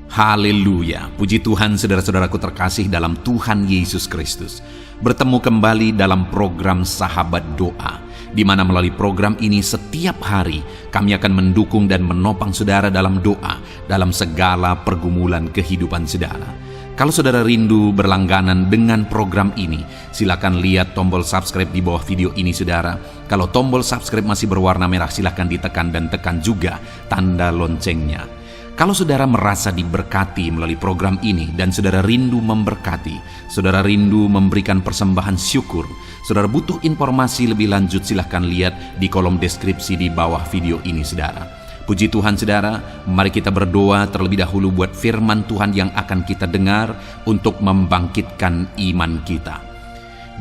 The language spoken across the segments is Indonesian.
Haleluya, puji Tuhan saudara-saudaraku terkasih dalam Tuhan Yesus Kristus. Bertemu kembali dalam program Sahabat Doa, di mana melalui program ini setiap hari kami akan mendukung dan menopang saudara dalam doa, dalam segala pergumulan kehidupan saudara. Kalau saudara rindu berlangganan dengan program ini, silakan lihat tombol subscribe di bawah video ini saudara. Kalau tombol subscribe masih berwarna merah, silakan ditekan dan tekan juga tanda loncengnya. Kalau saudara merasa diberkati melalui program ini dan saudara rindu memberkati, saudara rindu memberikan persembahan syukur, saudara butuh informasi lebih lanjut, silahkan lihat di kolom deskripsi di bawah video ini saudara. Puji Tuhan saudara, mari kita berdoa terlebih dahulu buat firman Tuhan yang akan kita dengar untuk membangkitkan iman kita.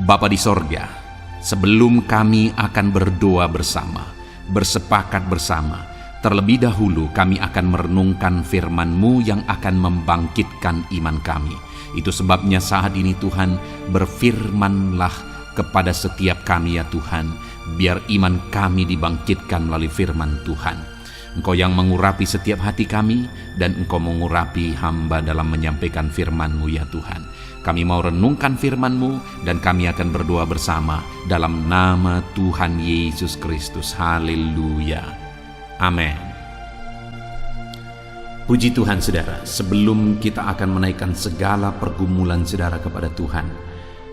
Bapa di sorga, sebelum kami akan berdoa bersama, bersepakat bersama, terlebih dahulu kami akan merenungkan firman-Mu yang akan membangkitkan iman kami. Itu sebabnya saat ini Tuhan, berfirmanlah kepada setiap kami ya Tuhan, biar iman kami dibangkitkan melalui firman Tuhan. Engkau yang mengurapi setiap hati kami, dan Engkau mengurapi hamba dalam menyampaikan firman-Mu ya Tuhan. Kami mau renungkan firman-Mu, dan kami akan berdoa bersama dalam nama Tuhan Yesus Kristus. Haleluya. Amin. Puji Tuhan saudara, sebelum kita akan menaikkan segala pergumulan saudara kepada Tuhan,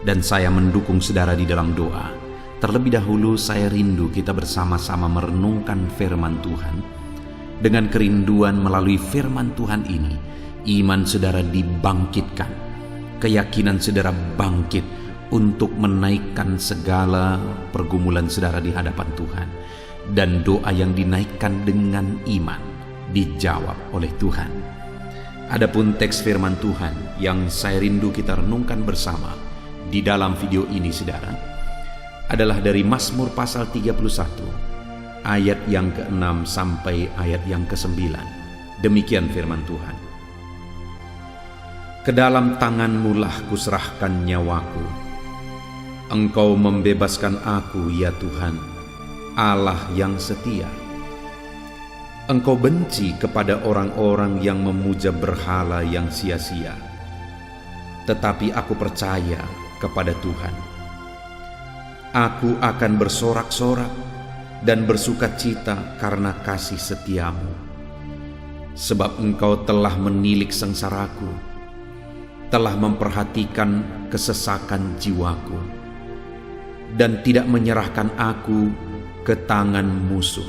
dan saya mendukung saudara di dalam doa, terlebih dahulu saya rindu kita bersama-sama merenungkan firman Tuhan. Dengan kerinduan melalui firman Tuhan ini, iman saudara dibangkitkan, keyakinan saudara bangkit untuk menaikkan segala pergumulan saudara di hadapan Tuhan. Dan doa yang dinaikkan dengan iman dijawab oleh Tuhan. Adapun teks firman Tuhan yang saya rindu kita renungkan bersama di dalam video ini saudara, adalah dari Mazmur pasal 31 ayat yang ke-6 sampai ayat yang ke-9. Demikian firman Tuhan. Ke dalam tangan-Mu lah kuserahkan nyawaku. Engkau membebaskan aku ya Tuhan, Allah yang setia. Engkau benci kepada orang-orang yang memuja berhala yang sia-sia. Tetapi aku percaya kepada Tuhan. Aku akan bersorak-sorak dan bersukacita karena kasih setia-Mu. Sebab Engkau telah menilik sengsaraku, telah memperhatikan kesesakan jiwaku, dan tidak menyerahkan aku ke tangan musuh,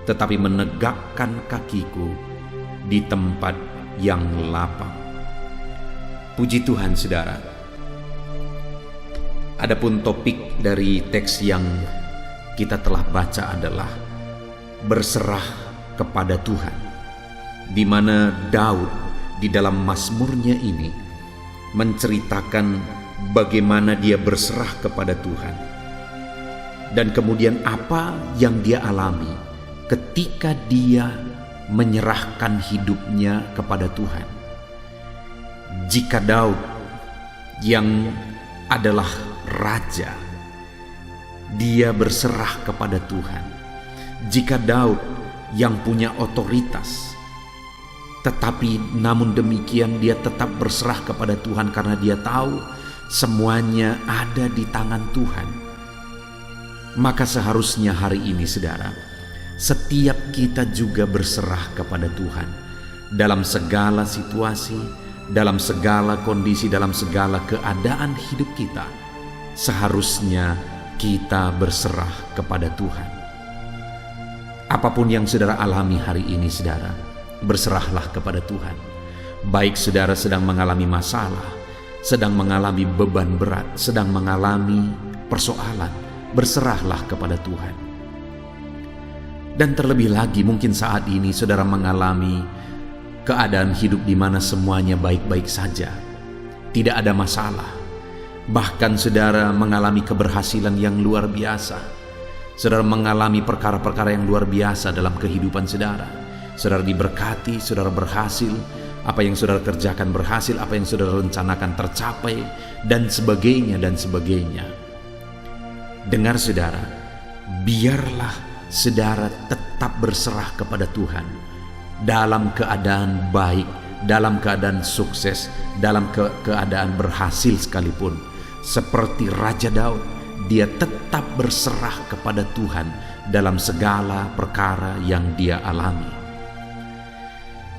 tetapi menegakkan kakiku di tempat yang lapang. Puji Tuhan saudara. Adapun topik dari teks yang kita telah baca adalah berserah kepada Tuhan, di mana Daud di dalam mazmurnya ini menceritakan bagaimana dia berserah kepada Tuhan, dan kemudian apa yang dia alami ketika dia menyerahkan hidupnya kepada Tuhan. Jika Daud yang adalah raja, dia berserah kepada Tuhan. Jika Daud yang punya otoritas, tetapi namun demikian dia tetap berserah kepada Tuhan karena dia tahu semuanya ada di tangan Tuhan. Maka seharusnya hari ini saudara, setiap kita juga berserah kepada Tuhan dalam segala situasi, dalam segala kondisi, dalam segala keadaan hidup kita. Seharusnya kita berserah kepada Tuhan. Apapun yang saudara alami hari ini saudara, berserahlah kepada Tuhan. Baik saudara sedang mengalami masalah, sedang mengalami beban berat, sedang mengalami persoalan, berserahlah kepada Tuhan. Dan terlebih lagi mungkin saat ini saudara mengalami keadaan hidup di mana semuanya baik-baik saja, tidak ada masalah. Bahkan saudara mengalami keberhasilan yang luar biasa. Saudara mengalami perkara-perkara yang luar biasa dalam kehidupan saudara. Saudara diberkati, saudara berhasil, apa yang saudara kerjakan berhasil, apa yang saudara rencanakan tercapai, dan sebagainya dan sebagainya. Dengar saudara, biarlah saudara tetap berserah kepada Tuhan dalam keadaan baik, dalam keadaan sukses, dalam keadaan berhasil sekalipun, seperti Raja Daud, dia tetap berserah kepada Tuhan dalam segala perkara yang dia alami.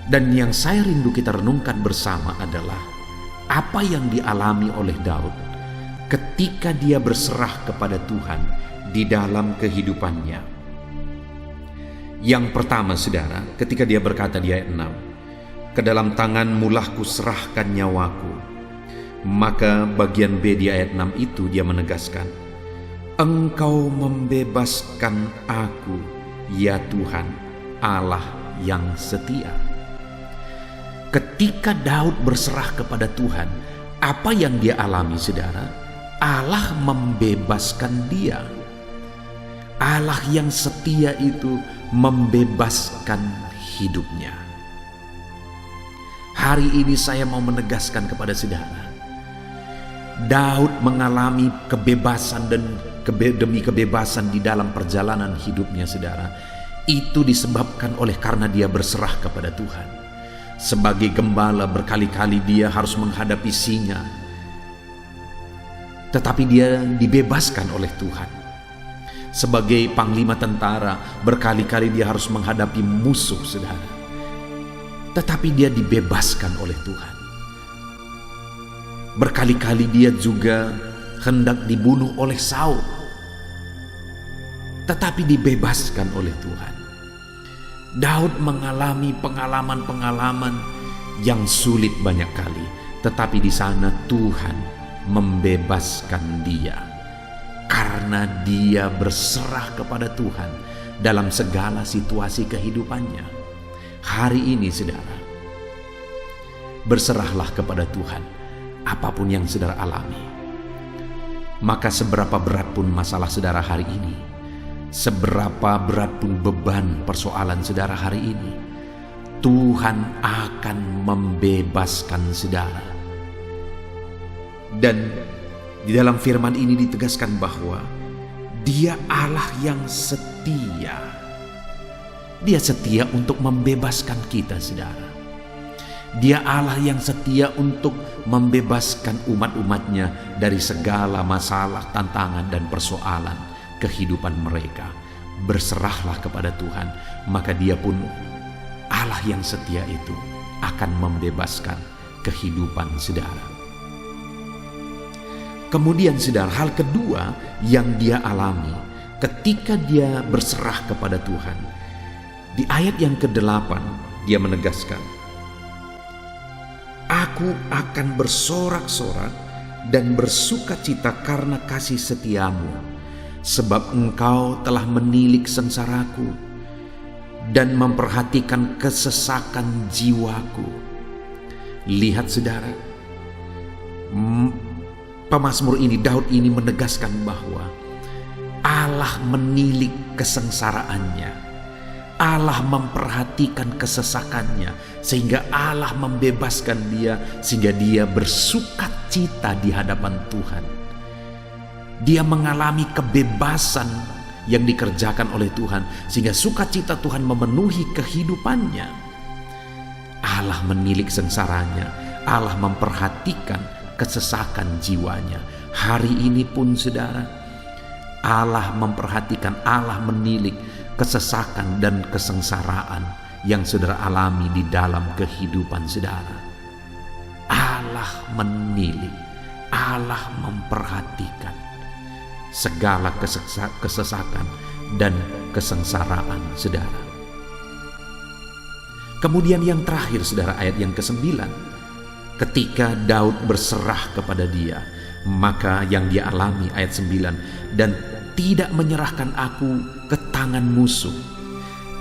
Dan yang saya rindu kita renungkan bersama adalah apa yang dialami oleh Daud ketika dia berserah kepada Tuhan di dalam kehidupannya. Yang pertama, saudara, ketika dia berkata di ayat 6, "Ke dalam tangan-Mu lah kuserahkan nyawaku." Maka bagian B di ayat 6 itu dia menegaskan, "Engkau membebaskan aku, ya Tuhan, Allah yang setia." Ketika Daud berserah kepada Tuhan, apa yang dia alami, saudara? Allah membebaskan dia. Allah yang setia itu membebaskan hidupnya. Hari ini saya mau menegaskan kepada saudara, Daud mengalami kebebasan dan demi kebebasan di dalam perjalanan hidupnya, saudara. Itu disebabkan oleh karena dia berserah kepada Tuhan. Sebagai gembala berkali-kali dia harus menghadapi singa, tetapi dia dibebaskan oleh Tuhan. Sebagai panglima tentara berkali-kali dia harus menghadapi musuh, saudara, tetapi dia dibebaskan oleh Tuhan. Berkali-kali dia juga hendak dibunuh oleh Saul, tetapi dibebaskan oleh Tuhan. Daud mengalami pengalaman-pengalaman yang sulit banyak kali, tetapi di sana Tuhan membebaskan dia karena dia berserah kepada Tuhan dalam segala situasi kehidupannya. Hari ini, saudara, berserahlah kepada Tuhan apapun yang saudara alami. Maka seberapa berat pun masalah saudara hari ini, seberapa berat pun beban persoalan saudara hari ini, Tuhan akan membebaskan saudara. Dan di dalam firman ini ditegaskan bahwa Dia Allah yang setia. Dia setia untuk membebaskan kita, saudara. Dia Allah yang setia untuk membebaskan umat-umatnya dari segala masalah, tantangan, dan persoalan kehidupan mereka. Berserahlah kepada Tuhan, maka Dia pun Allah yang setia itu akan membebaskan kehidupan saudara. Kemudian, saudara, hal kedua yang dia alami ketika dia berserah kepada Tuhan, di ayat yang ke-8 dia menegaskan, "Aku akan bersorak-sorak dan bersukacita karena kasih setiamu, sebab Engkau telah menilik sengsaraku dan memperhatikan kesesakan jiwaku." Lihat, saudara, pemazmur ini, Daud ini menegaskan bahwa Allah menilik kesengsaraannya, Allah memperhatikan kesesakannya, sehingga Allah membebaskan dia, sehingga dia bersukacita di hadapan Tuhan. Dia mengalami kebebasan yang dikerjakan oleh Tuhan, sehingga sukacita Tuhan memenuhi kehidupannya. Allah menilik sengsaranya, Allah memperhatikan kesesakan jiwanya. Hari ini pun, saudara, Allah memperhatikan, Allah menilik kesesakan dan kesengsaraan yang saudara alami di dalam kehidupan saudara. Allah menilik, Allah memperhatikan segala kesesakan dan kesengsaraan saudara. Kemudian yang terakhir, saudara, ayat yang ke-9, ketika Daud berserah kepada Dia, maka yang dia alami, ayat 9, "Dan tidak menyerahkan aku ke tangan musuh,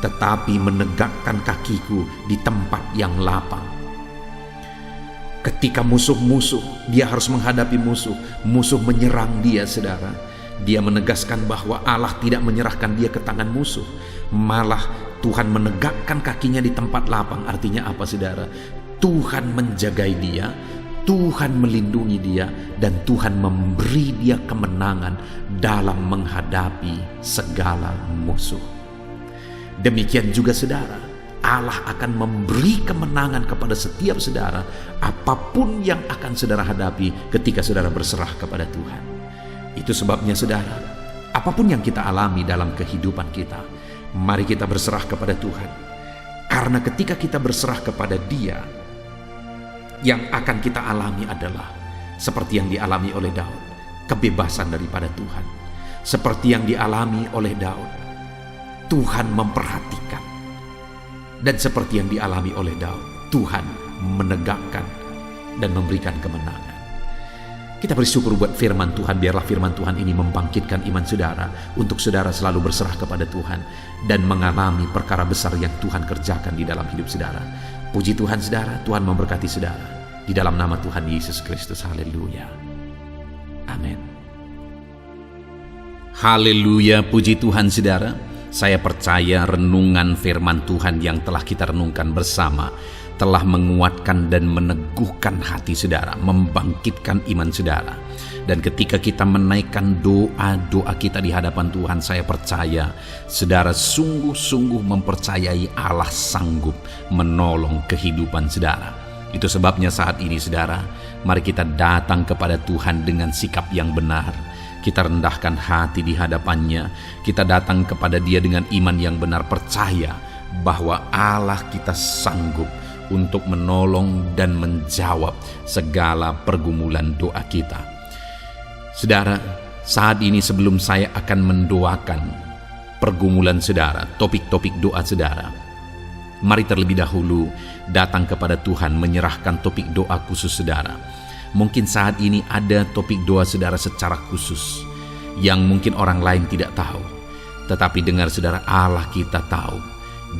tetapi menegakkan kakiku di tempat yang lapang." Ketika musuh-musuh, dia harus menghadapi musuh menyerang dia, saudara, dia menegaskan bahwa Allah tidak menyerahkan dia ke tangan musuh, malah Tuhan menegakkan kakinya di tempat lapang. Artinya apa, saudara? Tuhan menjagai dia, Tuhan melindungi dia, dan Tuhan memberi dia kemenangan dalam menghadapi segala musuh. Demikian juga, saudara, Allah akan memberi kemenangan kepada setiap saudara apapun yang akan saudara hadapi ketika saudara berserah kepada Tuhan. Itu sebabnya saudara, apapun yang kita alami dalam kehidupan kita, mari kita berserah kepada Tuhan. Karena ketika kita berserah kepada Dia, yang akan kita alami adalah seperti yang dialami oleh Daud, kebebasan daripada Tuhan. Seperti yang dialami oleh Daud, Tuhan memperhatikan. Dan seperti yang dialami oleh Daud, Tuhan menegakkan dan memberikan kemenangan. Kita bersyukur buat firman Tuhan. Biarlah firman Tuhan ini membangkitkan iman saudara, untuk saudara selalu berserah kepada Tuhan dan mengalami perkara besar yang Tuhan kerjakan di dalam hidup saudara. Puji Tuhan saudara, Tuhan memberkati saudara. Di dalam nama Tuhan Yesus Kristus, haleluya. Amin. Haleluya, puji Tuhan saudara. Saya percaya renungan firman Tuhan yang telah kita renungkan bersama telah menguatkan dan meneguhkan hati saudara, membangkitkan iman saudara. Dan ketika kita menaikkan doa-doa kita di hadapan Tuhan, saya percaya saudara sungguh-sungguh mempercayai Allah sanggup menolong kehidupan saudara. Itu sebabnya saat ini saudara, mari kita datang kepada Tuhan dengan sikap yang benar. Kita rendahkan hati di hadapannya. Kita datang kepada Dia dengan iman yang benar, percaya bahwa Allah kita sanggup untuk menolong dan menjawab segala pergumulan doa kita. Saudara, saat ini sebelum saya akan mendoakan pergumulan saudara, topik-topik doa saudara, mari terlebih dahulu datang kepada Tuhan menyerahkan topik doa khusus saudara. Mungkin saat ini ada topik doa saudara secara khusus yang mungkin orang lain tidak tahu. Tetapi dengar saudara, Allah kita tahu.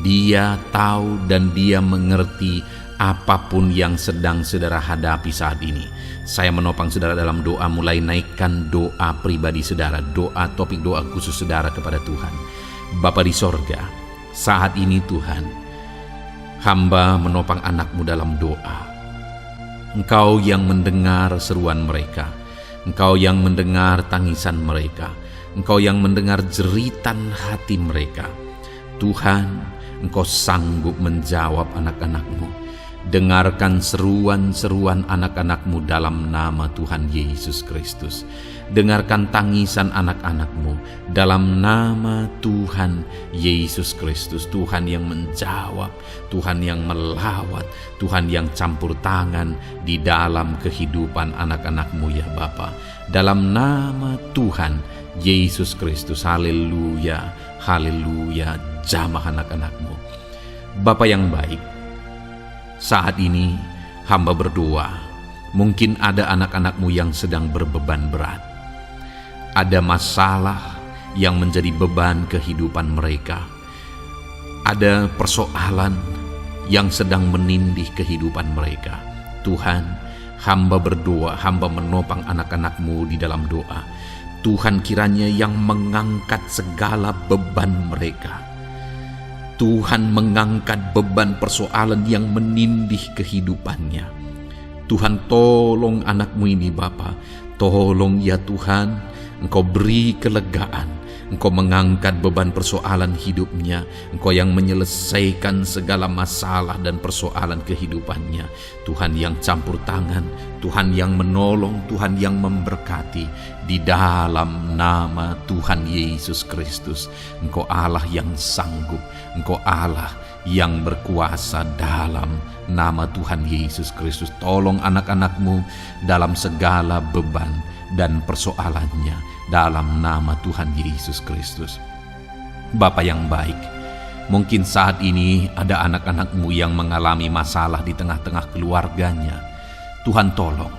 Dia tahu dan Dia mengerti apapun yang sedang saudara hadapi saat ini. Saya menopang saudara dalam doa, mulai naikkan doa pribadi saudara, doa topik doa khusus saudara kepada Tuhan. Bapa di sorga, saat ini Tuhan, hamba menopang anak-Mu dalam doa. Engkau yang mendengar seruan mereka, Engkau yang mendengar tangisan mereka, Engkau yang mendengar jeritan hati mereka. Tuhan, Engkau sanggup menjawab anak-anak-Mu. Dengarkan seruan-seruan anak-anak-Mu dalam nama Tuhan Yesus Kristus. Dengarkan tangisan anak-anak-Mu dalam nama Tuhan Yesus Kristus. Tuhan yang menjawab, Tuhan yang melawat, Tuhan yang campur tangan di dalam kehidupan anak-anak-Mu ya Bapa. Dalam nama Tuhan Yesus Kristus, haleluya, haleluya, jamah anak-anak-Mu. Bapa yang baik, saat ini hamba berdoa, mungkin ada anak-anak-Mu yang sedang berbeban berat. Ada masalah yang menjadi beban kehidupan mereka. Ada persoalan yang sedang menindih kehidupan mereka. Tuhan, hamba berdoa, hamba menopang anak-anak-Mu di dalam doa. Tuhan kiranya yang mengangkat segala beban mereka. Tuhan mengangkat beban persoalan yang menindih kehidupannya. Tuhan, tolong anak-Mu ini Bapa. Tolong ya Tuhan, Engkau beri kelegaan. Engkau mengangkat beban persoalan hidupnya. Engkau yang menyelesaikan segala masalah dan persoalan kehidupannya. Tuhan yang campur tangan, Tuhan yang menolong, Tuhan yang memberkati. Di dalam nama Tuhan Yesus Kristus, Engkau Allah yang sanggup, Engkau Allah yang berkuasa. Dalam nama Tuhan Yesus Kristus, tolong anak-anak-Mu dalam segala beban dan persoalannya, dalam nama Tuhan Yesus Kristus. Bapa yang baik, mungkin saat ini ada anak-anak-Mu yang mengalami masalah di tengah-tengah keluarganya. Tuhan tolong,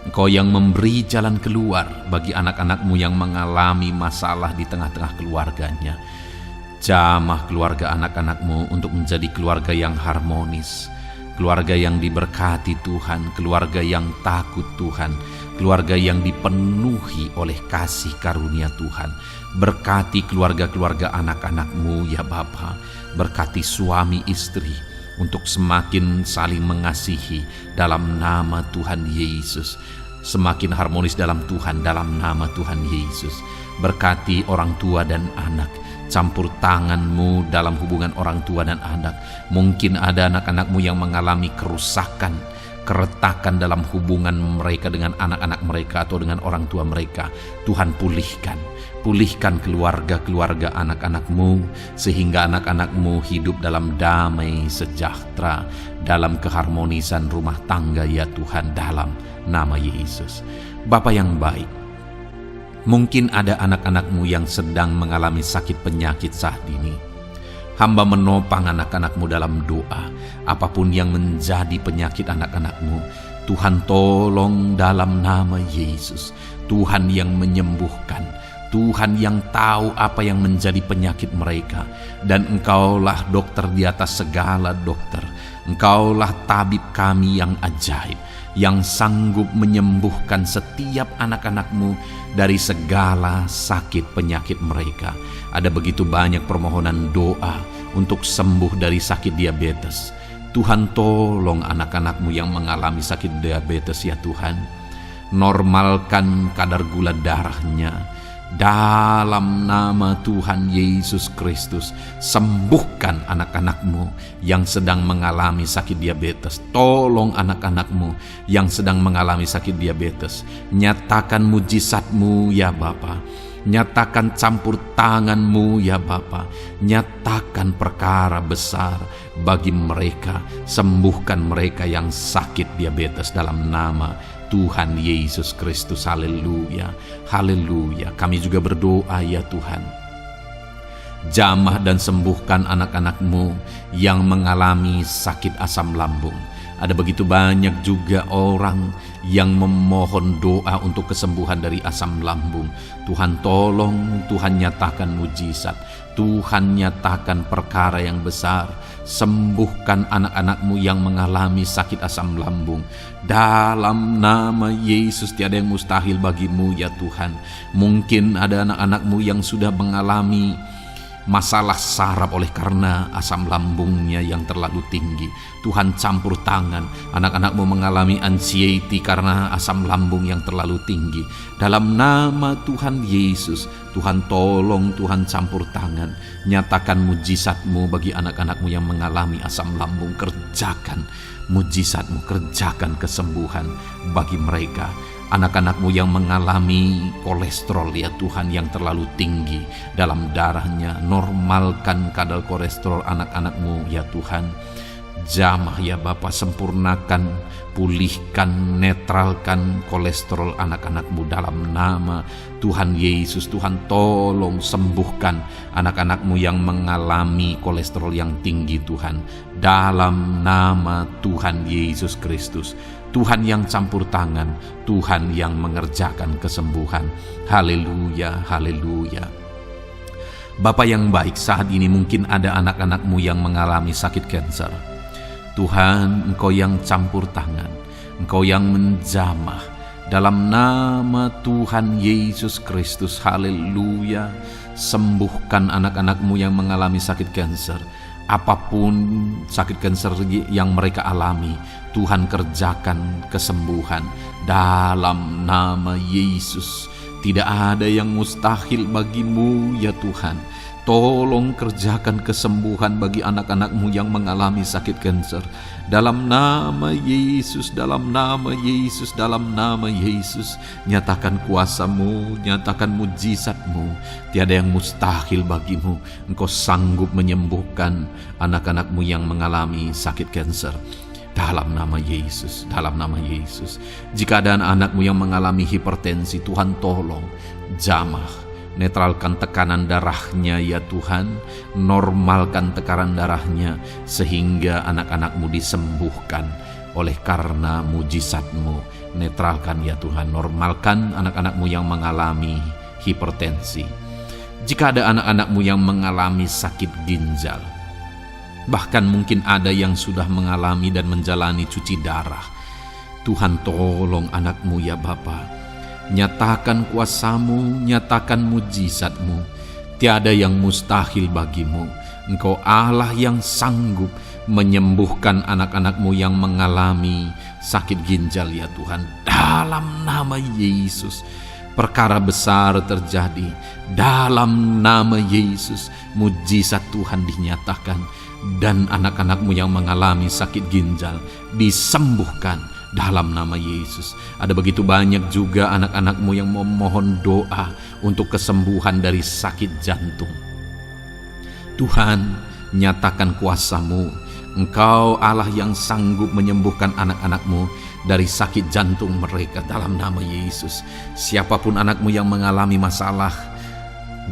Engkau yang memberi jalan keluar bagi anak-anak-Mu yang mengalami masalah di tengah-tengah keluarganya. Jamah keluarga anak-anak-Mu untuk menjadi keluarga yang harmonis, keluarga yang diberkati Tuhan, keluarga yang takut Tuhan, keluarga yang dipenuhi oleh kasih karunia Tuhan. Berkati keluarga-keluarga anak-anak-Mu ya Bapa. Berkati suami istri untuk semakin saling mengasihi dalam nama Tuhan Yesus. Semakin harmonis dalam Tuhan dalam nama Tuhan Yesus. Berkati orang tua dan anak, campur tangan-Mu dalam hubungan orang tua dan anak. Mungkin ada anak-anak-Mu yang mengalami kerusakan, keretakan dalam hubungan mereka dengan anak-anak mereka atau dengan orang tua mereka. Tuhan, pulihkan keluarga-keluarga anak-anak-Mu, sehingga anak-anak-Mu hidup dalam damai sejahtera, dalam keharmonisan rumah tangga ya Tuhan, dalam nama Yesus. Bapa yang baik, mungkin ada anak-anak-Mu yang sedang mengalami sakit penyakit saat ini. Hamba menopang anak-anak-Mu dalam doa. Apapun yang menjadi penyakit anak-anak-Mu, Tuhan tolong dalam nama Yesus. Tuhan yang menyembuhkan, Tuhan yang tahu apa yang menjadi penyakit mereka. Dan Engkaulah dokter di atas segala dokter. Engkaulah tabib kami yang ajaib, yang sanggup menyembuhkan setiap anak-anak-Mu dari segala sakit penyakit mereka. Ada begitu banyak permohonan doa untuk sembuh dari sakit diabetes. Tuhan, tolong anak-anak-Mu yang mengalami sakit diabetes ya Tuhan. Normalkan kadar gula darahnya. Dalam nama Tuhan Yesus Kristus, sembuhkan anak-anak-Mu yang sedang mengalami sakit diabetes. Tolong anak-anak-Mu yang sedang mengalami sakit diabetes. Nyatakan mujizat-Mu ya Bapa. Nyatakan campur tangan-Mu ya Bapa. Nyatakan perkara besar bagi mereka. Sembuhkan mereka yang sakit diabetes dalam nama Tuhan Yesus Kristus. Haleluya, haleluya. Kami juga berdoa ya Tuhan, jamah dan sembuhkan anak-anak-Mu yang mengalami sakit asam lambung. Ada begitu banyak juga orang yang memohon doa untuk kesembuhan dari asam lambung. Tuhan tolong, Tuhan nyatakan mujizat, Tuhan nyatakan perkara yang besar. Sembuhkan anak-anak-Mu yang mengalami sakit asam lambung. Dalam nama Yesus, tiada yang mustahil bagi-Mu ya Tuhan. Mungkin ada anak-anak-Mu yang sudah mengalami masalah saraf oleh karena asam lambungnya yang terlalu tinggi. Tuhan, campur tangan. Anak-anak-Mu mengalami anxiety karena asam lambung yang terlalu tinggi. Dalam nama Tuhan Yesus, Tuhan tolong, Tuhan campur tangan. Nyatakan mujizat-Mu bagi anak-anak-Mu yang mengalami asam lambung. Kerjakan mujizat-Mu, kerjakan kesembuhan bagi mereka. Anak-anak-Mu yang mengalami kolesterol ya Tuhan yang terlalu tinggi dalam darahnya, normalkan kadar kolesterol anak-anak-Mu ya Tuhan. Jamah ya Bapa, sempurnakan, pulihkan, netralkan kolesterol anak-anak-Mu dalam nama Tuhan Yesus. Tuhan tolong sembuhkan anak-anak-Mu yang mengalami kolesterol yang tinggi Tuhan, dalam nama Tuhan Yesus Kristus. Tuhan yang campur tangan, Tuhan yang mengerjakan kesembuhan. Haleluya, haleluya. Bapa yang baik, saat ini mungkin ada anak-anak-Mu yang mengalami sakit kanker. Tuhan, Engkau yang campur tangan, Engkau yang menjamah. Dalam nama Tuhan Yesus Kristus, haleluya. Sembuhkan anak-anak-Mu yang mengalami sakit kanker. Apapun sakit kanker yang mereka alami, Tuhan kerjakan kesembuhan dalam nama Yesus. Tidak ada yang mustahil bagi-Mu ya Tuhan. Tolong kerjakan kesembuhan bagi anak-anak-Mu yang mengalami sakit kanker. Dalam nama Yesus, dalam nama Yesus, dalam nama Yesus. Nyatakan kuasa-Mu, nyatakan mujizat-Mu. Tiada yang mustahil bagi-Mu. Engkau sanggup menyembuhkan anak-anak-Mu yang mengalami sakit kanker. Dalam nama Yesus, dalam nama Yesus. Jika ada anak-anak-Mu yang mengalami hipertensi, Tuhan tolong jamah. Netralkan tekanan darahnya ya Tuhan. Normalkan tekanan darahnya sehingga anak-anak-Mu disembuhkan oleh karena mujizat-Mu. Netralkan ya Tuhan. Normalkan anak-anak-Mu yang mengalami hipertensi. Jika ada anak-anak-Mu yang mengalami sakit ginjal, bahkan mungkin ada yang sudah mengalami dan menjalani cuci darah, Tuhan tolong anak-Mu ya Bapa. Nyatakan kuasa-Mu, nyatakan mujizat-Mu. Tiada yang mustahil bagi-Mu. Engkau Allah yang sanggup menyembuhkan anak-anak-Mu yang mengalami sakit ginjal ya Tuhan. Dalam nama Yesus, perkara besar terjadi. Dalam nama Yesus, mujizat Tuhan dinyatakan, dan anak-anak-Mu yang mengalami sakit ginjal disembuhkan dalam nama Yesus. Ada begitu banyak juga anak-anak-Mu yang memohon doa untuk kesembuhan dari sakit jantung. Tuhan, nyatakan kuasa-Mu. Engkau Allah yang sanggup menyembuhkan anak-anak-Mu dari sakit jantung mereka dalam nama Yesus. Siapapun anak-Mu yang mengalami masalah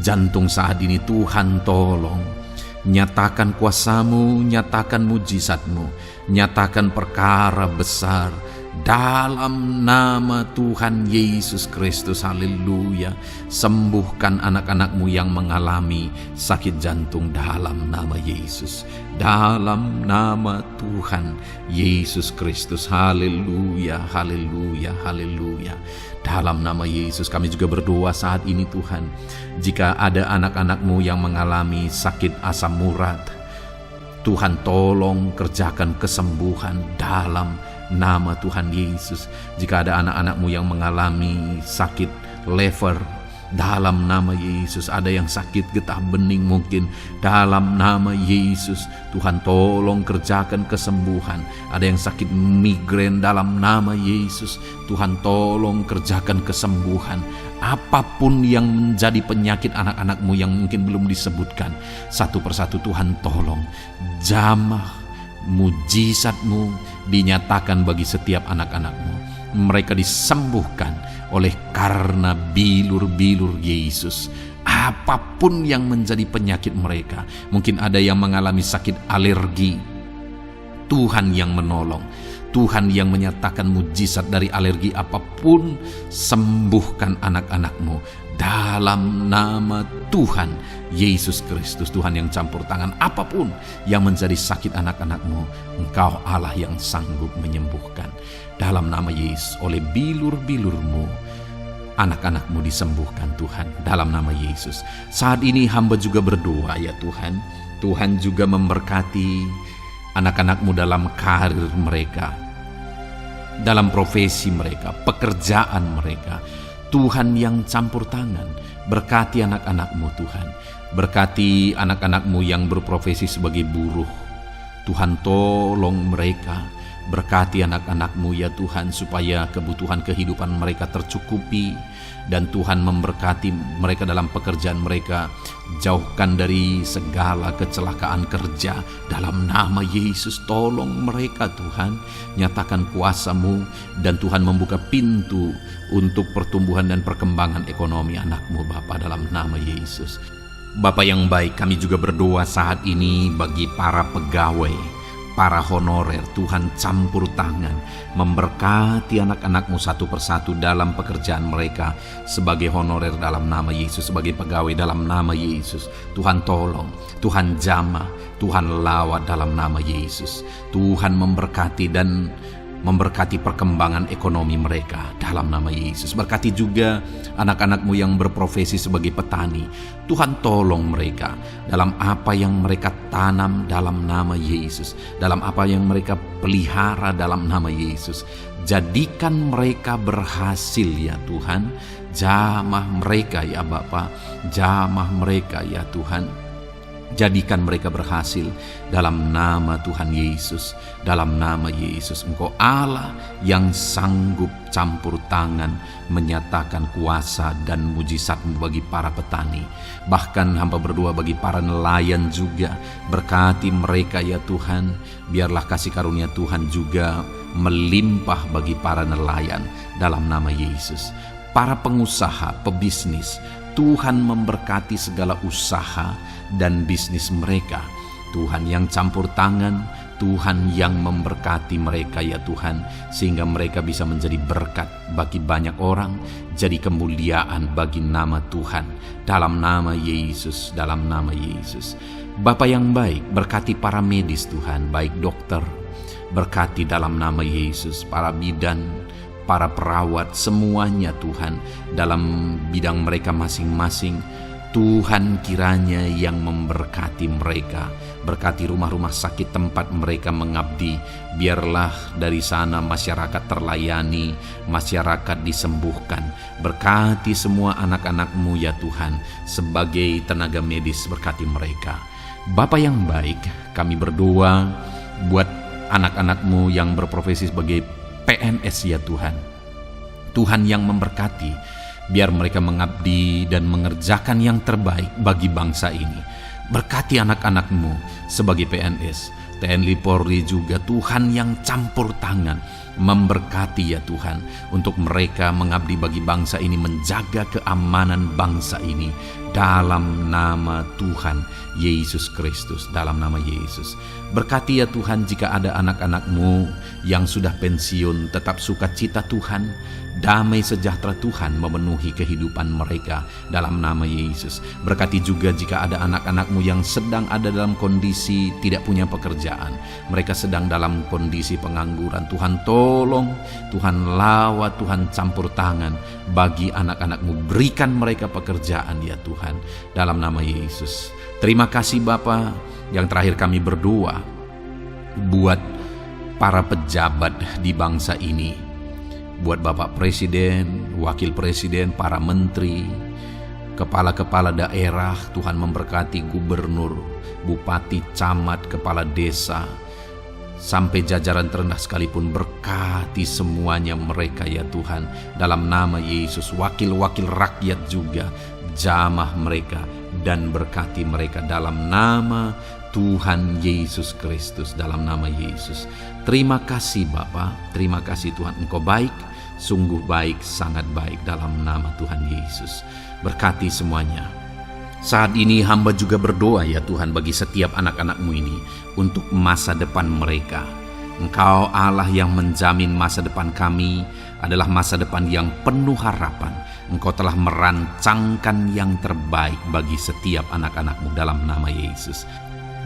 jantung saat ini, Tuhan tolong. Nyatakan kuasa-Mu, nyatakan mujizat-Mu, nyatakan perkara besar dalam nama Tuhan Yesus Kristus. Haleluya. Sembuhkan anak-anak-Mu yang mengalami sakit jantung dalam nama Yesus, dalam nama Tuhan Yesus Kristus. Haleluya, haleluya, haleluya. Dalam nama Yesus kami juga berdoa saat ini Tuhan, jika ada anak-anak-Mu yang mengalami sakit asam urat, Tuhan tolong kerjakan kesembuhan dalam nama Tuhan Yesus. Jika ada anak-anak-Mu yang mengalami sakit liver, dalam nama Yesus. Ada yang sakit getah bening mungkin, dalam nama Yesus Tuhan tolong kerjakan kesembuhan. Ada yang sakit migrain, dalam nama Yesus Tuhan tolong kerjakan kesembuhan. Apapun yang menjadi penyakit anak-anak-Mu yang mungkin belum disebutkan, satu persatu Tuhan tolong. Jamah mujizat-Mu dinyatakan bagi setiap anak-anak-Mu. Mereka disembuhkan oleh karena bilur-bilur Yesus. Apapun yang menjadi penyakit mereka, mungkin ada yang mengalami sakit alergi, Tuhan yang menolong. Tuhan yang menyatakan mujizat dari alergi apapun, sembuhkan anak-anak-Mu dalam nama Tuhan Yesus Kristus. Tuhan yang campur tangan apapun yang menjadi sakit anak-anak-Mu, Engkau Allah yang sanggup menyembuhkan. Dalam nama Yesus, oleh bilur-bilur-Mu anak-anak-Mu disembuhkan Tuhan, dalam nama Yesus. Saat ini hamba juga berdoa ya Tuhan, Tuhan juga memberkati anak-anak-Mu dalam karir mereka, dalam profesi mereka, pekerjaan mereka. Tuhan yang campur tangan, berkati anak-anak-Mu Tuhan. Berkati anak-anak-Mu yang berprofesi sebagai buruh, Tuhan tolong mereka. Berkati anak-anak-Mu ya Tuhan, supaya kebutuhan kehidupan mereka tercukupi. Dan Tuhan memberkati mereka dalam pekerjaan mereka. Jauhkan dari segala kecelakaan kerja dalam nama Yesus. Tolong mereka Tuhan, nyatakan kuasa-Mu, dan Tuhan membuka pintu untuk pertumbuhan dan perkembangan ekonomi anak-Mu Bapa, dalam nama Yesus. Bapa yang baik, kami juga berdoa saat ini bagi para pegawai, para honorer. Tuhan campur tangan, memberkati anak-anak-Mu satu persatu dalam pekerjaan mereka sebagai honorer dalam nama Yesus, sebagai pegawai dalam nama Yesus. Tuhan tolong, Tuhan jamah, Tuhan lawat dalam nama Yesus. Tuhan memberkati dan memberkati perkembangan ekonomi mereka dalam nama Yesus. Berkati juga anak-anak-Mu yang berprofesi sebagai petani. Tuhan tolong mereka dalam apa yang mereka tanam dalam nama Yesus, dalam apa yang mereka pelihara dalam nama Yesus. Jadikan mereka berhasil ya Tuhan. Jamah mereka ya Bapa, jamah mereka ya Tuhan. Jadikan mereka berhasil dalam nama Tuhan Yesus, dalam nama Yesus. Engkau Allah yang sanggup campur tangan, menyatakan kuasa dan mujizat-Mu bagi para petani. Bahkan hamba berdoa bagi para nelayan juga. Berkati mereka ya Tuhan. Biarlah kasih karunia Tuhan juga melimpah bagi para nelayan dalam nama Yesus. Para pengusaha, pebisnis, Tuhan memberkati segala usaha dan bisnis mereka. Tuhan yang campur tangan, Tuhan yang memberkati mereka ya Tuhan, sehingga mereka bisa menjadi berkat bagi banyak orang, jadi kemuliaan bagi nama Tuhan, dalam nama Yesus, dalam nama Yesus. Bapa yang baik, berkati para medis Tuhan, baik dokter, berkati dalam nama Yesus, para bidan, para perawat, semuanya Tuhan, dalam bidang mereka masing-masing. Tuhan kiranya yang memberkati mereka. Berkati rumah-rumah sakit tempat mereka mengabdi. Biarlah dari sana masyarakat terlayani, masyarakat disembuhkan. Berkati semua anak-anak-Mu ya Tuhan. Sebagai tenaga medis, berkati mereka. Bapa yang baik, kami berdoa buat anak-anak-Mu yang berprofesi sebagai PNS ya Tuhan. Tuhan yang memberkati, biar mereka mengabdi dan mengerjakan yang terbaik bagi bangsa ini. Berkati anak-anak-Mu sebagai PNS, TNI Polri juga Tuhan yang campur tangan, memberkati ya Tuhan, untuk mereka mengabdi bagi bangsa ini, menjaga keamanan bangsa ini, dalam nama Tuhan Yesus Kristus, dalam nama Yesus. Berkati ya Tuhan, jika ada anak-anak-Mu yang sudah pensiun, tetap sukacita Tuhan, damai sejahtera Tuhan memenuhi kehidupan mereka, dalam nama Yesus. Berkati juga jika ada anak-anak-Mu yang sedang ada dalam kondisi tidak punya pekerjaan, mereka sedang dalam kondisi pengangguran. Tuhan tolong, Tuhan lawat, Tuhan campur tangan bagi anak-anak-Mu, berikan mereka pekerjaan ya Tuhan, dalam nama Yesus. Terima kasih Bapa. Yang terakhir kami berdoa buat para pejabat di bangsa ini, buat Bapak Presiden, Wakil Presiden, para menteri, kepala-kepala daerah. Tuhan memberkati gubernur, bupati, camat, kepala desa, sampai jajaran terendah sekalipun. Berkati semuanya mereka ya Tuhan, dalam nama Yesus. Wakil-wakil rakyat juga, jamah mereka dan berkati mereka dalam nama Tuhan Yesus Kristus, dalam nama Yesus. Terima kasih Bapa, terima kasih Tuhan, Engkau baik, sungguh baik, sangat baik, dalam nama Tuhan Yesus. Berkati semuanya. Saat ini hamba juga berdoa ya Tuhan bagi setiap anak-anak-Mu ini, untuk masa depan mereka. Engkau Allah yang menjamin masa depan kami adalah masa depan yang penuh harapan. Engkau telah merancangkan yang terbaik bagi setiap anak-anak-Mu, dalam nama Yesus.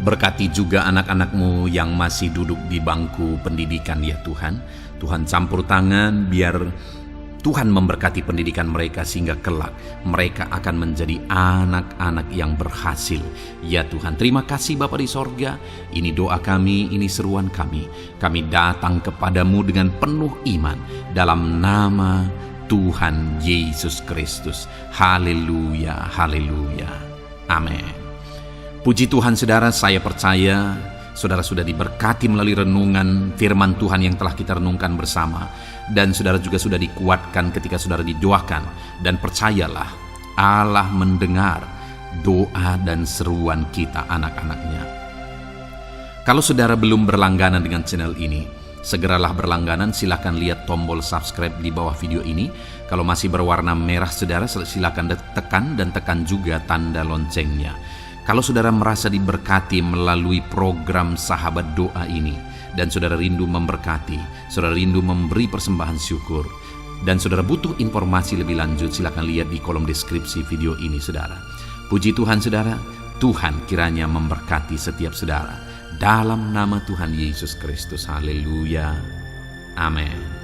Berkati juga anak-anak-Mu yang masih duduk di bangku pendidikan ya Tuhan. Tuhan campur tangan, biar Tuhan memberkati pendidikan mereka, sehingga kelak mereka akan menjadi anak-anak yang berhasil ya Tuhan. Terima kasih Bapa di sorga. Ini doa kami, ini seruan kami. Kami datang kepadamu dengan penuh iman, dalam nama Tuhan Yesus Kristus. Haleluya, haleluya, amin. Puji Tuhan saudara, saya percaya saudara sudah diberkati melalui renungan firman Tuhan yang telah kita renungkan bersama. Dan saudara juga sudah dikuatkan ketika saudara didoakan. Dan percayalah, Allah mendengar doa dan seruan kita, anak-anaknya. Kalau saudara belum berlangganan dengan channel ini, segeralah berlangganan. Silakan lihat tombol subscribe di bawah video ini. Kalau masih berwarna merah saudara, silakan tekan, dan tekan juga tanda loncengnya. Kalau saudara merasa diberkati melalui program Sahabat Doa ini, dan saudara rindu memberkati, saudara rindu memberi persembahan syukur, dan saudara butuh informasi lebih lanjut, silakan lihat di kolom deskripsi video ini saudara. Puji Tuhan saudara, Tuhan kiranya memberkati setiap saudara, dalam nama Tuhan Yesus Kristus. Haleluya, amin.